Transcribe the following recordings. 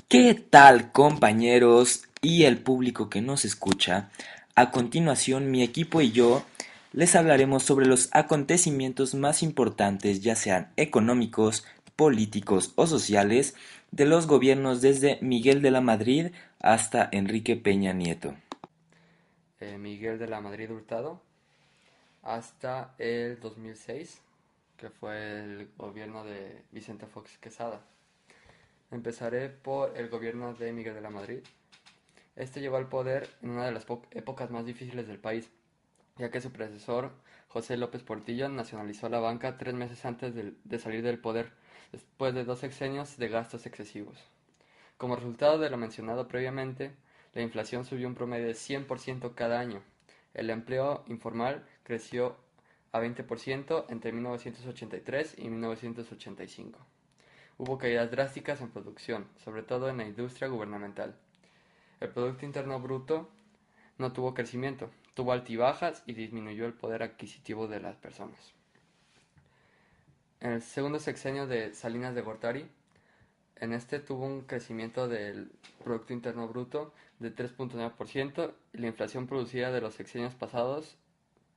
¿Qué tal, compañeros y el público que nos escucha? A continuación, mi equipo y yo les hablaremos sobre los acontecimientos más importantes, ya sean económicos, políticos o sociales, de los gobiernos desde Miguel de la Madrid hasta Enrique Peña Nieto. Miguel de la Madrid Hurtado hasta el 2006, que fue el gobierno de Vicente Fox Quesada. Empezaré por el gobierno de Miguel de la Madrid. Este llegó al poder en una de las épocas más difíciles del país, ya que su predecesor, José López Portillo, nacionalizó la banca 3 meses antes de salir del poder, después de 2 sexenios de gastos excesivos. Como resultado de lo mencionado previamente, la inflación subió un promedio de 100% cada año. El empleo informal creció a 20% entre 1983 y 1985. Hubo caídas drásticas en producción, sobre todo en la industria gubernamental. El Producto Interno Bruto no tuvo crecimiento, tuvo altibajas y disminuyó el poder adquisitivo de las personas. En el segundo sexenio de Salinas de Gortari, en este tuvo un crecimiento del Producto Interno Bruto de 3.9% y la inflación producida de los sexenios pasados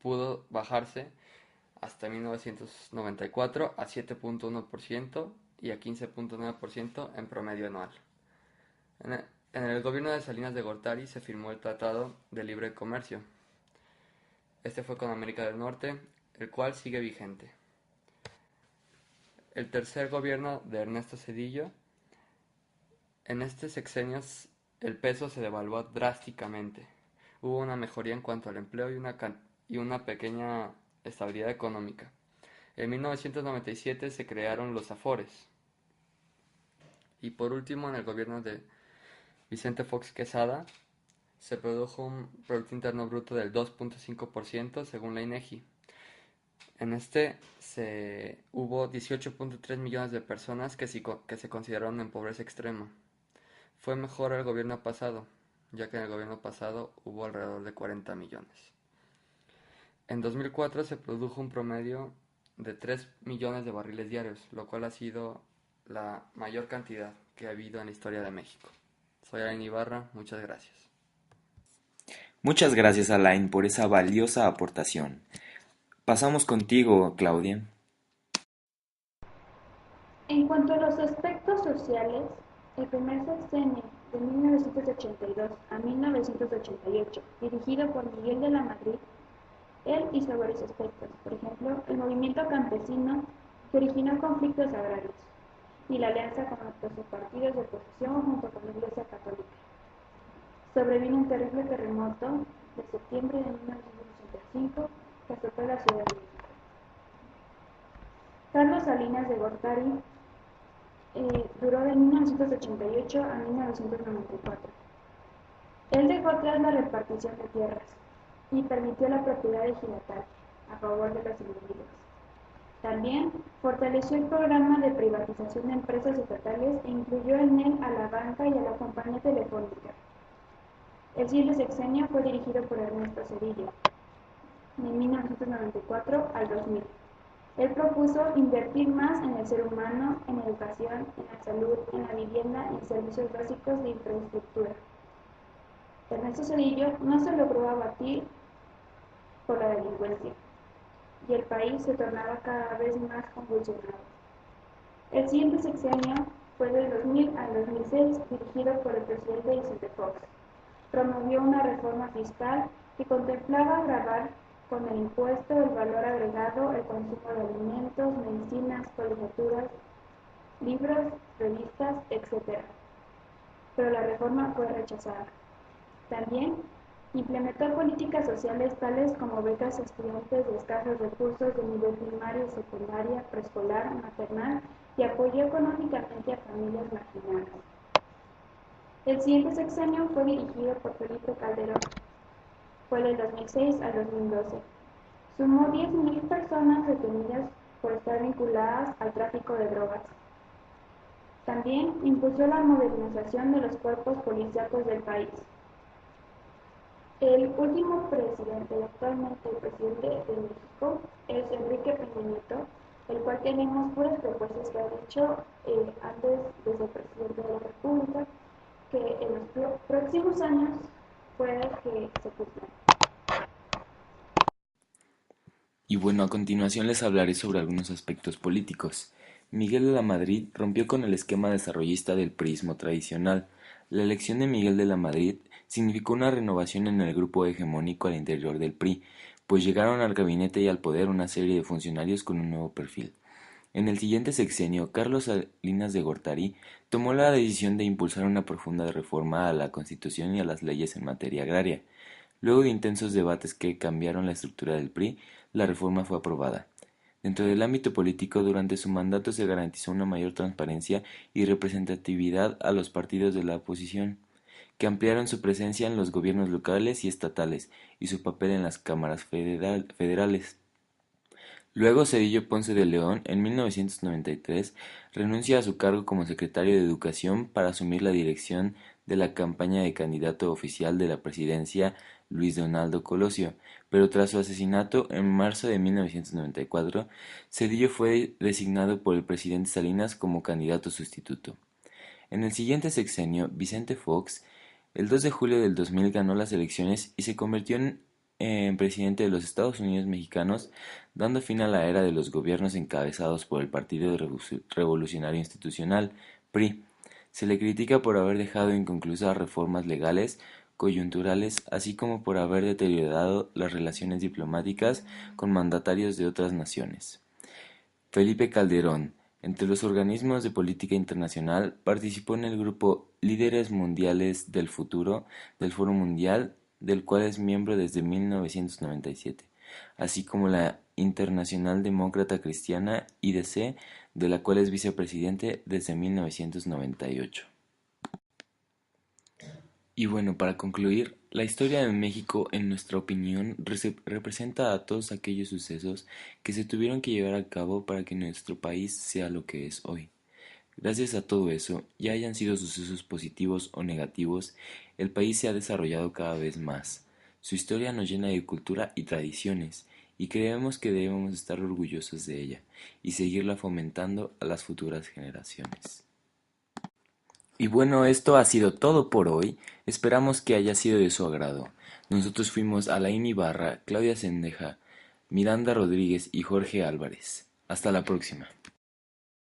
pudo bajarse hasta 1994 a 7.1% y a 15.9% en promedio anual. En el, en el gobierno de Salinas de Gortari se firmó el Tratado de Libre Comercio. Este fue con América del Norte, el cual sigue vigente. El tercer gobierno de Ernesto Zedillo. En este sexenio el peso se devaluó drásticamente. Hubo una mejoría en cuanto al empleo y una pequeña estabilidad económica. En 1997 se crearon los Afores. Y por último, en el gobierno de Vicente Fox Quesada, se produjo un Producto Interno Bruto del 2.5% según la INEGI. En este hubo 18.3 millones de personas que se consideraron en pobreza extrema. Fue mejor el gobierno pasado, ya que en el gobierno pasado hubo alrededor de 40 millones. En 2004 se produjo un promedio de 3 millones de barriles diarios, lo cual ha sido la mayor cantidad que ha habido en la historia de México. Soy Alain Ibarra, muchas gracias. Muchas gracias, Alain, por esa valiosa aportación. Pasamos contigo, Claudia. En cuanto a los aspectos sociales, el primer sexenio de 1982 a 1988, dirigido por Miguel de la Madrid, él hizo varios aspectos, por ejemplo, el movimiento campesino que originó conflictos agrarios y la alianza con otros partidos de oposición junto con la Iglesia Católica. Sobrevino un terrible terremoto de septiembre de 1985 que azotó la Ciudad de México. Carlos Salinas de Gortari duró de 1988 a 1994. Él dejó atrás la repartición de tierras y permitió la propiedad ejidataria a favor de los individuos. También fortaleció el programa de privatización de empresas estatales e incluyó en él a la banca y a la compañía telefónica. El siguiente sexenio fue dirigido por Ernesto Zedillo, de 1994 al 2000. Él propuso invertir más en el ser humano, en educación, en la salud, en la vivienda y en servicios básicos de infraestructura. Ernesto Zedillo no se logró abatir por la delincuencia y el país se tornaba cada vez más convulsionado. El siguiente sexenio fue del 2000 al 2006, dirigido por el presidente Vicente Fox. Promovió una reforma fiscal que contemplaba gravar con el impuesto el valor agregado, el consumo de alimentos, medicinas, colegiaturas, libros, revistas, etc. Pero la reforma fue rechazada. También implementó políticas sociales tales como becas a estudiantes de escasos recursos de nivel primaria, secundaria, preescolar, maternal y apoyó económicamente a familias marginadas. El siguiente sexenio fue dirigido por Felipe Calderón. Fue del 2006 al 2012. Sumó 10.000 personas detenidas por estar vinculadas al tráfico de drogas. También impulsó la modernización de los cuerpos policíacos del país. El último presidente, actualmente el presidente de México, es Enrique Peña Nieto, el cual tenemos puras propuestas que ha hecho antes de ser presidente de la República, próximos años puede que se cumplan. Y bueno, a continuación les hablaré sobre algunos aspectos políticos. Miguel de la Madrid rompió con el esquema desarrollista del priismo tradicional. La elección de Miguel de la Madrid significó una renovación en el grupo hegemónico al interior del PRI, pues llegaron al gabinete y al poder una serie de funcionarios con un nuevo perfil. En el siguiente sexenio, Carlos Salinas de Gortari tomó la decisión de impulsar una profunda reforma a la Constitución y a las leyes en materia agraria. Luego de intensos debates que cambiaron la estructura del PRI, la reforma fue aprobada. Dentro del ámbito político, durante su mandato se garantizó una mayor transparencia y representatividad a los partidos de la oposición, que ampliaron su presencia en los gobiernos locales y estatales y su papel en las cámaras federales. Luego Cedillo Ponce de León, en 1993, renuncia a su cargo como secretario de Educación para asumir la dirección de la campaña de candidato oficial de la presidencia Luis Donaldo Colosio, pero tras su asesinato en marzo de 1994, Cedillo fue designado por el presidente Salinas como candidato sustituto. En el siguiente sexenio, Vicente Fox, el 2 de julio del 2000 ganó las elecciones y se convirtió en presidente de los Estados Unidos mexicanos, dando fin a la era de los gobiernos encabezados por el Partido Revolucionario Institucional, PRI. Se le critica por haber dejado inconclusas reformas legales coyunturales, así como por haber deteriorado las relaciones diplomáticas con mandatarios de otras naciones. Felipe Calderón, entre los organismos de política internacional, participó en el grupo Líderes Mundiales del Futuro del Foro Mundial, del cual es miembro desde 1997, así como la Internacional Demócrata Cristiana (IDC), de la cual es vicepresidente desde 1998. Y bueno, para concluir, la historia de México, en nuestra opinión, representa a todos aquellos sucesos que se tuvieron que llevar a cabo para que nuestro país sea lo que es hoy. Gracias a todo eso, ya hayan sido sucesos positivos o negativos, el país se ha desarrollado cada vez más. Su historia nos llena de cultura y tradiciones, y creemos que debemos estar orgullosos de ella y seguirla fomentando a las futuras generaciones. Y bueno, esto ha sido todo por hoy. Esperamos que haya sido de su agrado. Nosotros fuimos Alain Ibarra, Claudia Sendeja, Miranda Rodríguez y Jorge Álvarez. Hasta la próxima.